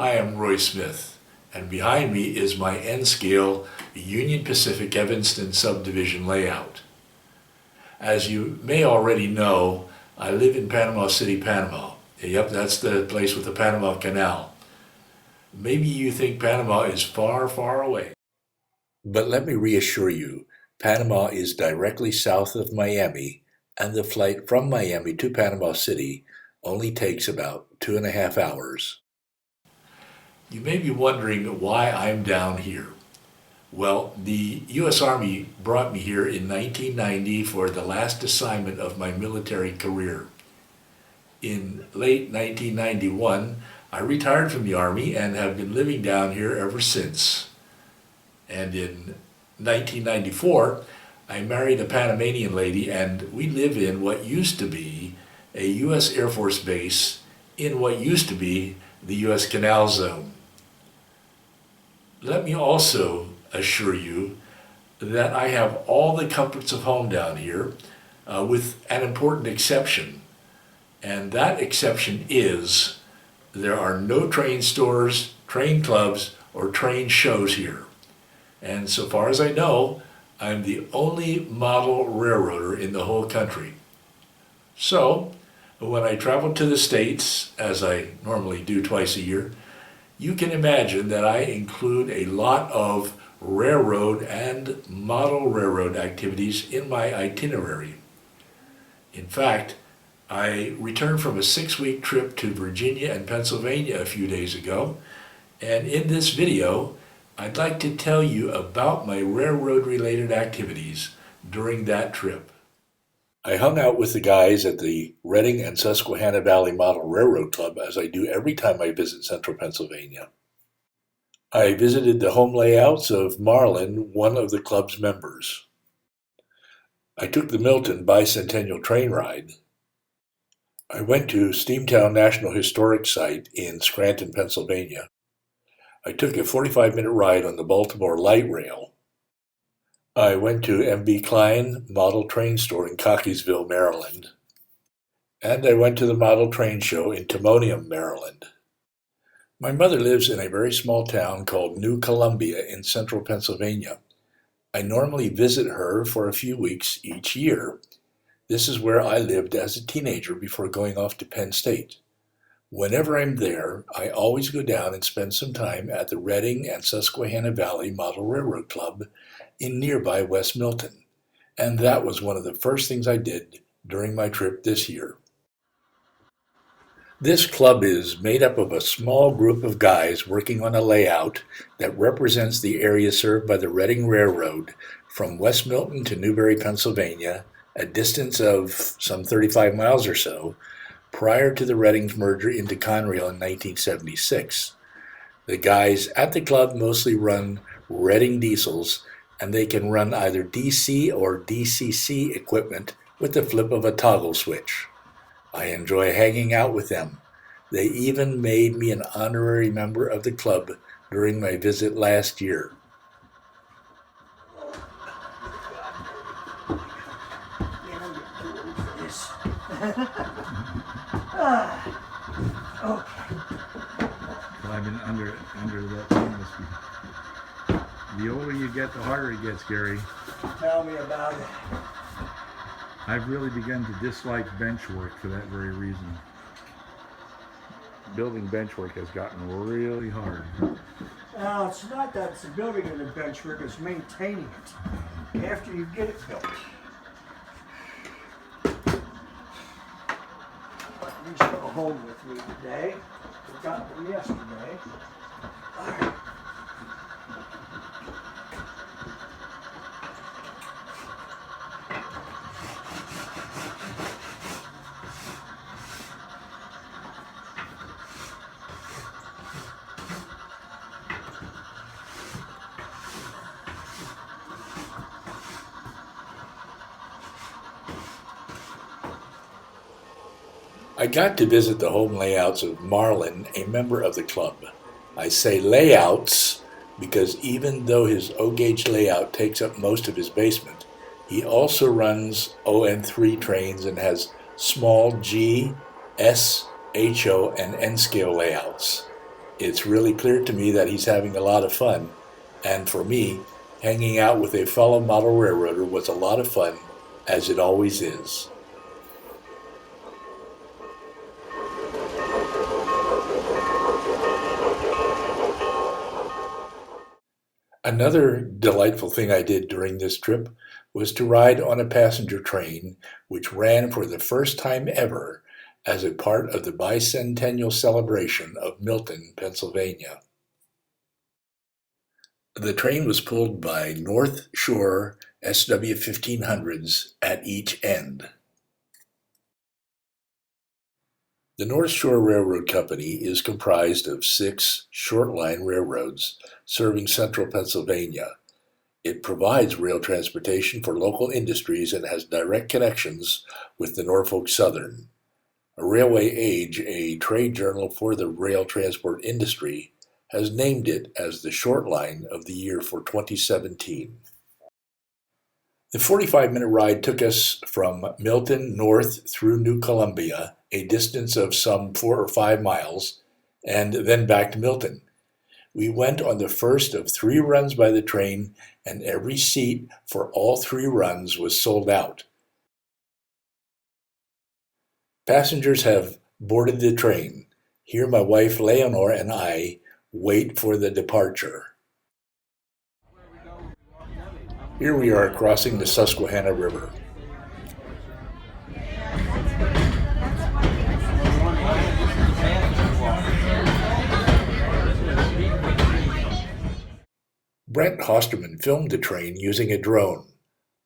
Hi, I'm Roy Smith, and behind me is my N-scale Union Pacific Evanston Subdivision layout. As you may already know, I live in Panama City, Panama. Yep, that's the place with the Panama Canal. Maybe you think Panama is far, far away. But let me reassure you, Panama is directly south of Miami, and the flight from Miami to Panama City only takes about 2.5 hours. You may be wondering why I'm down here. Well, the U.S. Army brought me here in 1990 for the last assignment of my military career. In late 1991, I retired from the Army and have been living down here ever since. And in 1994, I married a Panamanian lady, and we live in what used to be a U.S. Air Force base in what used to be the U.S. Canal Zone. Let me also assure you that I have all the comforts of home down here, with an important exception. And that exception is there are no train stores, train clubs, or train shows here. And so far as I know, I'm the only model railroader in the whole country. So, when I travel to the States, as I normally do twice a year, you can imagine that I include a lot of railroad and model railroad activities in my itinerary. In fact, I returned from a 6-week trip to Virginia and Pennsylvania a few days ago, and in this video, I'd like to tell you about my railroad-related activities during that trip. I hung out with the guys at the Reading and Susquehanna Valley Model Railroad Club, as I do every time I visit central Pennsylvania. I visited the home layouts of Marlin, one of the club's members. I took the Milton bicentennial train ride. I went to Steamtown National Historic Site in Scranton, Pennsylvania. I took a 45-minute ride on the Baltimore Light Rail. I went to M.B. Klein Model Train Store in Cockeysville, Maryland. And I went to the Model Train Show in Timonium, Maryland. My mother lives in a very small town called New Columbia in central Pennsylvania. I normally visit her for a few weeks each year. This is where I lived as a teenager before going off to Penn State. Whenever I'm there, I always go down and spend some time at the Reading and Susquehanna Valley Model Railroad Club in nearby West Milton, and that was one of the first things I did during my trip this year. This club is made up of a small group of guys working on a layout that represents the area served by the Reading Railroad from West Milton to Newbury, Pennsylvania, a distance of some 35 miles or so, prior to the Reading's merger into Conrail in 1976. The guys at the club mostly run Reading diesels, and they can run either DC or DCC equipment with the flip of a toggle switch. I enjoy hanging out with them. They even made me an honorary member of the club during my visit last year. Climbing under that thing must be. The older you get, the harder it gets, Gary. Tell me about it. I've really begun to dislike bench work for that very reason. Building bench work has gotten really hard. Now, it's not that it's the building of the bench work, it's maintaining it after you get it built. These go home with me today. We got them yesterday. All right. I got to visit the home layouts of Marlin, a member of the club. I say layouts because even though his O-gauge layout takes up most of his basement, he also runs ON3 trains and has small G, S, HO, and N-scale layouts. It's really clear to me that he's having a lot of fun, and for me, hanging out with a fellow model railroader was a lot of fun, as it always is. Another delightful thing I did during this trip was to ride on a passenger train which ran for the first time ever as a part of the bicentennial celebration of Milton, Pennsylvania. The train was pulled by North Shore SW 1500s at each end. The North Shore Railroad Company is comprised of 6 short-line railroads serving central Pennsylvania. It provides rail transportation for local industries and has direct connections with the Norfolk Southern. Railway Age, a trade journal for the rail transport industry, has named it as the short line of the year for 2017. The 45-minute ride took us from Milton north through New Columbia, a distance of some 4 or 5 miles, and then back to Milton. We went on the first of 3 runs by the train, and every seat for all 3 runs was sold out. Passengers have boarded the train. Here my wife Leonore and I wait for the departure. Here we are crossing the Susquehanna River. Brent Hosterman filmed the train using a drone.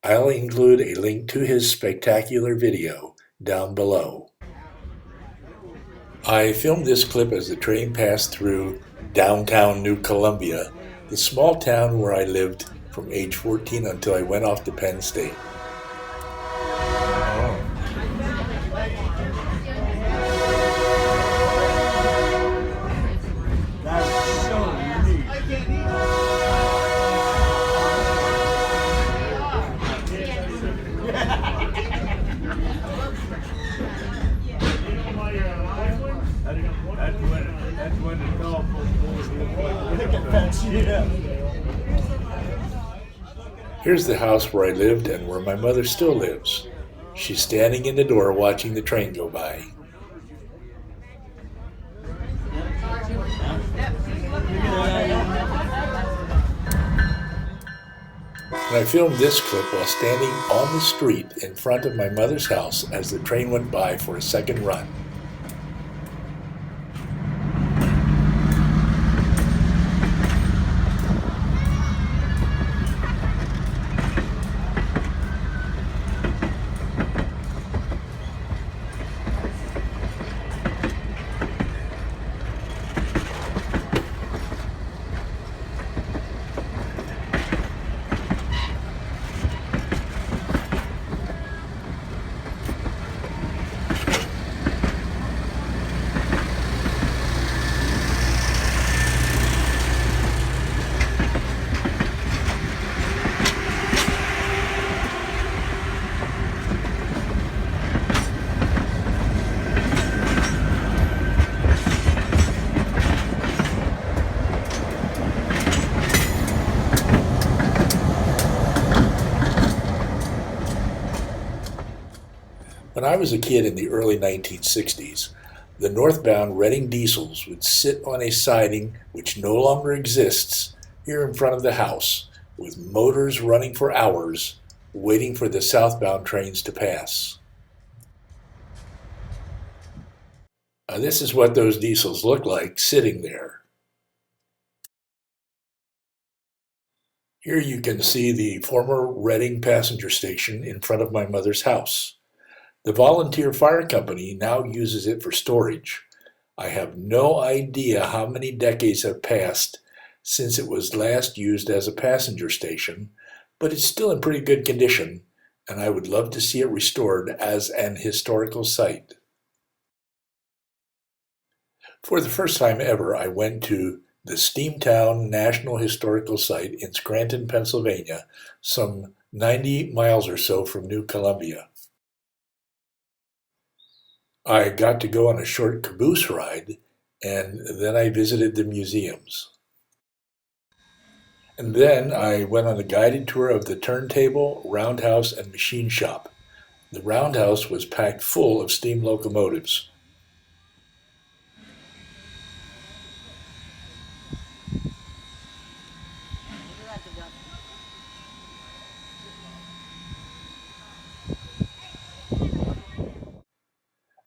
I'll include a link to his spectacular video down below. I filmed this clip as the train passed through downtown New Columbia, the small town where I lived from age 14 until I went off to Penn State. Here's the house where I lived and where my mother still lives. She's standing in the door watching the train go by. And I filmed this clip while standing on the street in front of my mother's house as the train went by for a second run. When I was a kid in the early 1960s, the northbound Reading diesels would sit on a siding which no longer exists here in front of the house, with motors running for hours, waiting for the southbound trains to pass. This is what those diesels look like sitting there. Here you can see the former Reading passenger station in front of my mother's house. The volunteer fire company now uses it for storage. I have no idea how many decades have passed since it was last used as a passenger station, but it's still in pretty good condition, and I would love to see it restored as an historical site. For the first time ever, I went to the Steamtown National Historical Site in Scranton, Pennsylvania, some 90 miles or so from New Columbia. I got to go on a short caboose ride, and then I visited the museums. And then I went on a guided tour of the turntable, roundhouse, and machine shop. The roundhouse was packed full of steam locomotives.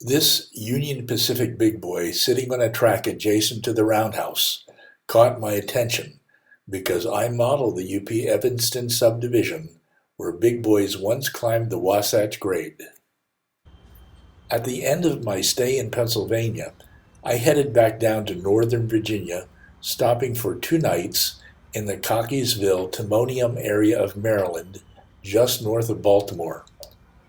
This Union Pacific big boy sitting on a track adjacent to the roundhouse caught my attention because I modeled the UP Evanston Subdivision where big boys once climbed the Wasatch Grade. At the end of my stay in Pennsylvania, I headed back down to Northern Virginia, stopping for 2 nights in the Cockeysville, Timonium area of Maryland, just north of Baltimore.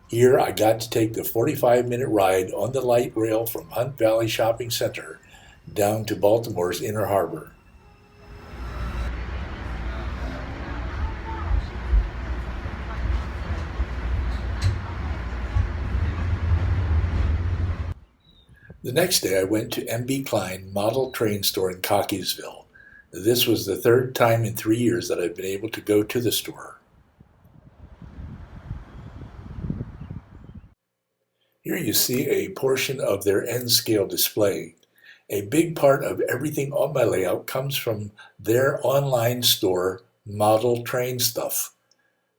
Here I got to take the 45-minute ride on the light rail from Hunt Valley Shopping Center down to Baltimore's Inner Harbor. The next day I went to M.B. Klein Model Train Store in Cockeysville. This was the 3rd time in 3 years that I've been able to go to the store. Here you see a portion of their N-scale display. A big part of everything on my layout comes from their online store, Model Train Stuff.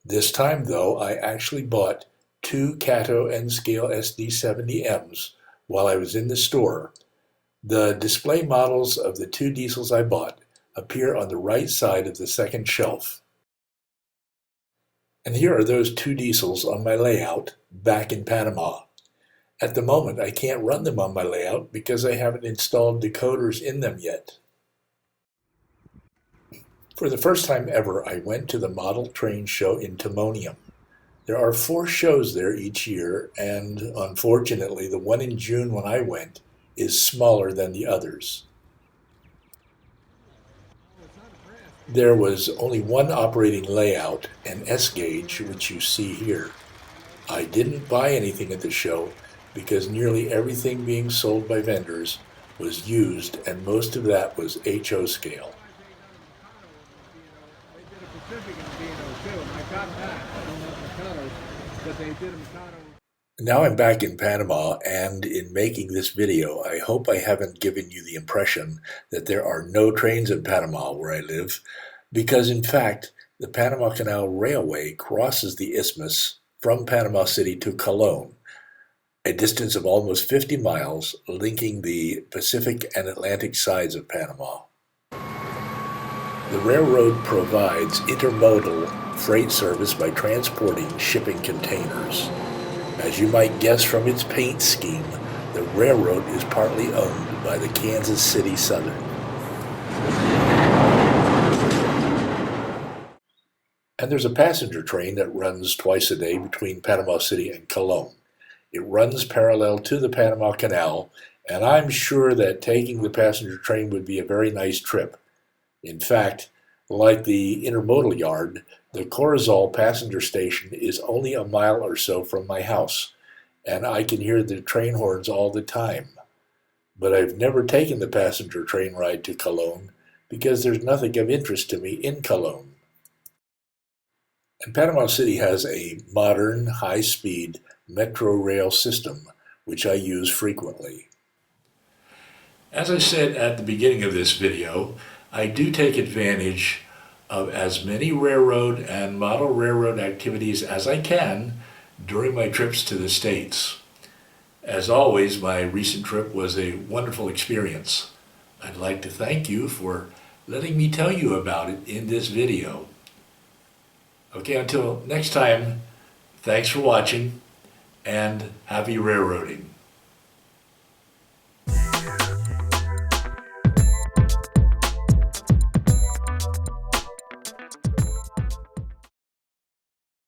This time, though, I actually bought 2 Cato N-scale SD70Ms while I was in the store. The display models of the 2 diesels I bought appear on the right side of the second shelf. And here are those 2 diesels on my layout back in Panama. At the moment, I can't run them on my layout because I haven't installed decoders in them yet. For the first time ever, I went to the model train show in Timonium. There are 4 shows there each year, and unfortunately, the one in June when I went is smaller than the others. There was only one operating layout, an S-gauge, which you see here. I didn't buy anything at the show because nearly everything being sold by vendors was used, and most of that was HO scale. Now I'm back in Panama, and in making this video, I hope I haven't given you the impression that there are no trains in Panama where I live, because in fact, the Panama Canal Railway crosses the isthmus from Panama City to Cologne, a distance of almost 50 miles linking the Pacific and Atlantic sides of Panama. The railroad provides intermodal freight service by transporting shipping containers. As you might guess from its paint scheme, the railroad is partly owned by the Kansas City Southern. And there's a passenger train that runs twice a day between Panama City and Cologne. It runs parallel to the Panama Canal, and I'm sure that taking the passenger train would be a very nice trip. In fact, like the intermodal yard, the Corozal passenger station is only a mile or so from my house, and I can hear the train horns all the time. But I've never taken the passenger train ride to Cologne because there's nothing of interest to me in Cologne. And Panama City has a modern, high-speed metro rail system, which I use frequently. As I said at the beginning of this video, I do take advantage of as many railroad and model railroad activities as I can during my trips to the States. As always, my recent trip was a wonderful experience. I'd like to thank you for letting me tell you about it in this video. Okay, until next time, thanks for watching and happy railroading.